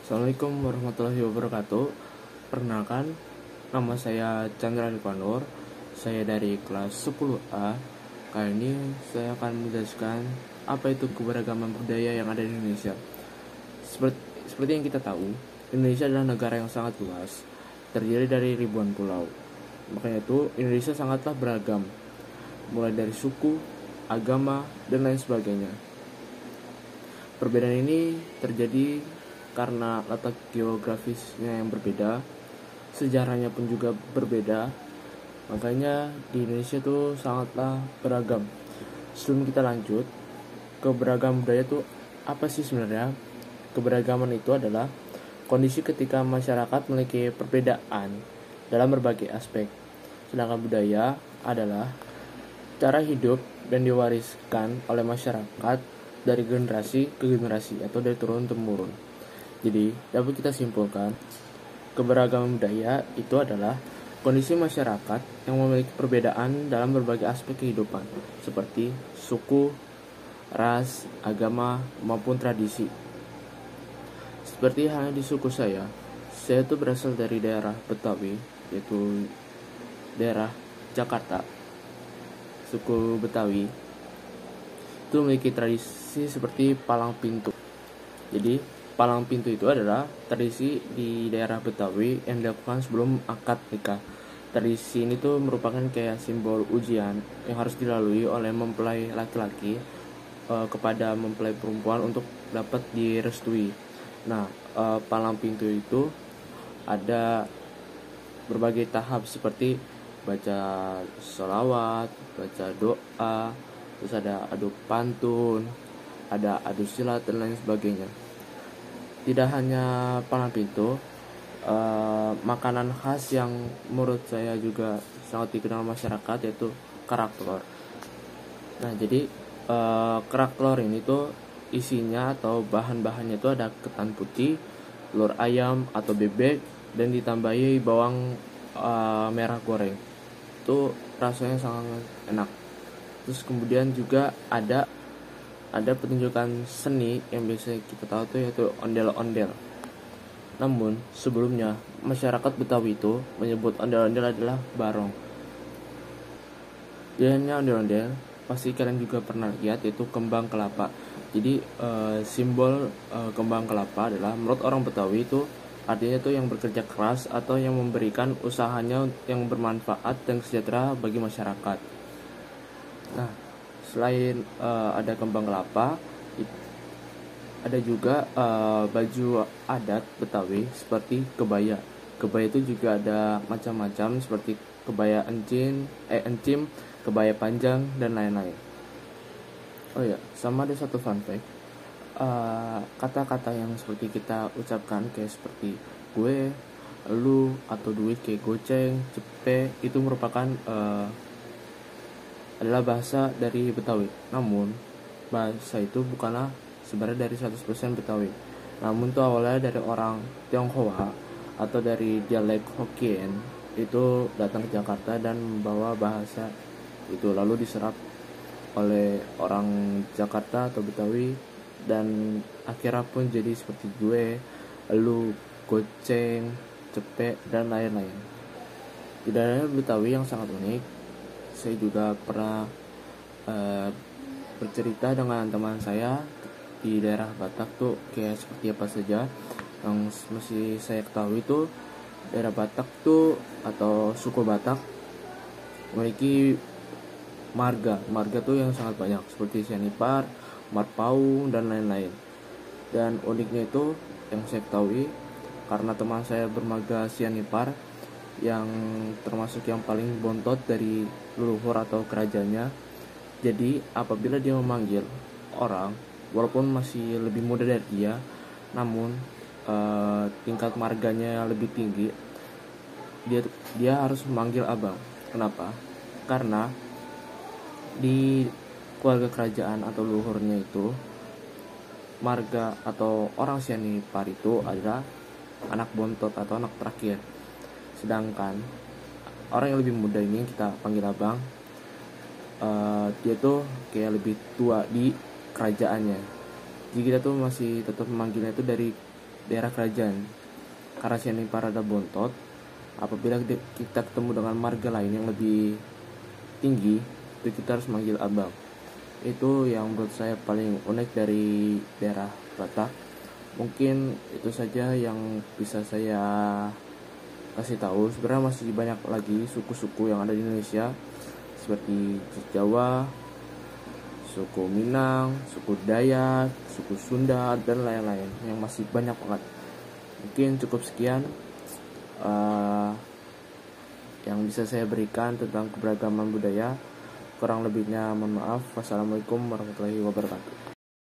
Assalamualaikum warahmatullahi wabarakatuh. Perkenalkan, nama saya Chandra Rifanur. Saya dari kelas 10A. Kali ini saya akan menjelaskan apa itu keberagaman budaya yang ada di Indonesia. Seperti yang kita tahu, Indonesia adalah negara yang sangat luas, terdiri dari ribuan pulau. Makanya itu Indonesia sangatlah beragam, mulai dari suku, agama, dan lain sebagainya. Perbedaan ini terjadi karena letak geografisnya yang berbeda, sejarahnya pun juga berbeda. Makanya di Indonesia itu sangatlah beragam. Sebelum kita lanjut, keberagaman budaya itu apa sih sebenarnya? Keberagaman itu adalah kondisi ketika masyarakat memiliki perbedaan dalam berbagai aspek. Sedangkan budaya adalah cara hidup dan diwariskan oleh masyarakat dari generasi ke generasi atau dari turun-temurun. Jadi, dapat kita simpulkan, keberagaman budaya itu adalah kondisi masyarakat yang memiliki perbedaan dalam berbagai aspek kehidupan, seperti suku, ras, agama, maupun tradisi. Seperti halnya di suku saya itu berasal dari daerah Betawi, yaitu daerah Jakarta. Suku Betawi itu memiliki tradisi seperti palang pintu. Jadi, palang pintu itu adalah tradisi di daerah Betawi yang dilakukan sebelum akad nikah. Tradisi ini tuh merupakan kayak simbol ujian yang harus dilalui oleh mempelai laki-laki kepada mempelai perempuan untuk dapat direstui. Nah, palang pintu itu ada berbagai tahap seperti baca sholawat, baca doa, terus ada adu pantun, ada adu silat dan lain sebagainya. Tidak hanya palang pintu, makanan khas yang menurut saya juga sangat dikenal masyarakat yaitu kerak telur. Nah, jadi kerak telur ini tuh isinya atau bahan-bahannya itu ada ketan putih, telur ayam atau bebek, dan ditambahi bawang merah goreng. Itu rasanya sangat enak. Terus kemudian juga ada pertunjukan seni yang biasa kita tahu tuh yaitu ondel-ondel. Namun sebelumnya masyarakat Betawi itu menyebut ondel-ondel adalah barong. Jadinya ondel-ondel pasti kalian juga pernah lihat yaitu kembang kelapa. Jadi simbol kembang kelapa adalah menurut orang Betawi itu artinya tuh yang bekerja keras atau yang memberikan usahanya yang bermanfaat dan sejahtera bagi masyarakat. Nah, selain ada kembang kelapa, ada juga baju adat Betawi seperti kebaya. Kebaya itu juga ada macam-macam seperti kebaya encim, kebaya panjang dan lain-lain. Oh ya, sama ada satu fun fact. Kata-kata yang seperti kita ucapkan kayak seperti gue, lu, atau duit kayak goceng, cepe, itu merupakan adalah bahasa dari Betawi. Namun bahasa itu bukanlah sebenarnya dari 100% Betawi. Namun itu awalnya dari orang Tionghoa atau dari dialek Hokkien itu datang ke Jakarta dan membawa bahasa itu lalu diserap oleh orang Jakarta atau Betawi dan akhirnya pun jadi seperti gue, lu, goceng, cepek dan lain-lain. Tidak ada Betawi yang sangat unik. Saya juga pernah bercerita dengan teman saya di daerah Batak tuh kayak seperti apa saja. Yang masih saya ketahui tuh daerah Batak tuh atau suku Batak memiliki marga tuh yang sangat banyak seperti Sianipar, Marpaung dan lain-lain. Dan uniknya itu yang saya ketahui karena teman saya bermarga Sianipar yang termasuk yang paling bontot dari leluhur atau kerajaannya. Jadi apabila dia memanggil orang walaupun masih lebih muda dari dia, namun tingkat marganya lebih tinggi, dia harus memanggil abang. Kenapa? Karena di keluarga kerajaan atau leluhurnya itu marga atau orang Sianipar itu adalah anak bontot atau anak terakhir. Sedangkan orang yang lebih muda ini kita panggil abang, dia tuh kayak lebih tua di kerajaannya. Jadi kita tuh masih tetap memanggilnya itu dari daerah kerajaan. Karena sini Parada Bontot, apabila kita ketemu dengan marga lain yang lebih tinggi, itu kita harus manggil abang. Itu yang menurut saya paling unik dari daerah Batak. Mungkin itu saja yang bisa saya kasih tahu. Sebenarnya masih banyak lagi suku-suku yang ada di Indonesia, seperti Jawa, suku Minang, suku Dayak, suku Sunda, dan lain-lain yang masih banyak banget. Mungkin cukup sekian yang bisa saya berikan tentang keberagaman budaya. Kurang lebihnya mohon maaf. Wassalamualaikum warahmatullahi wabarakatuh.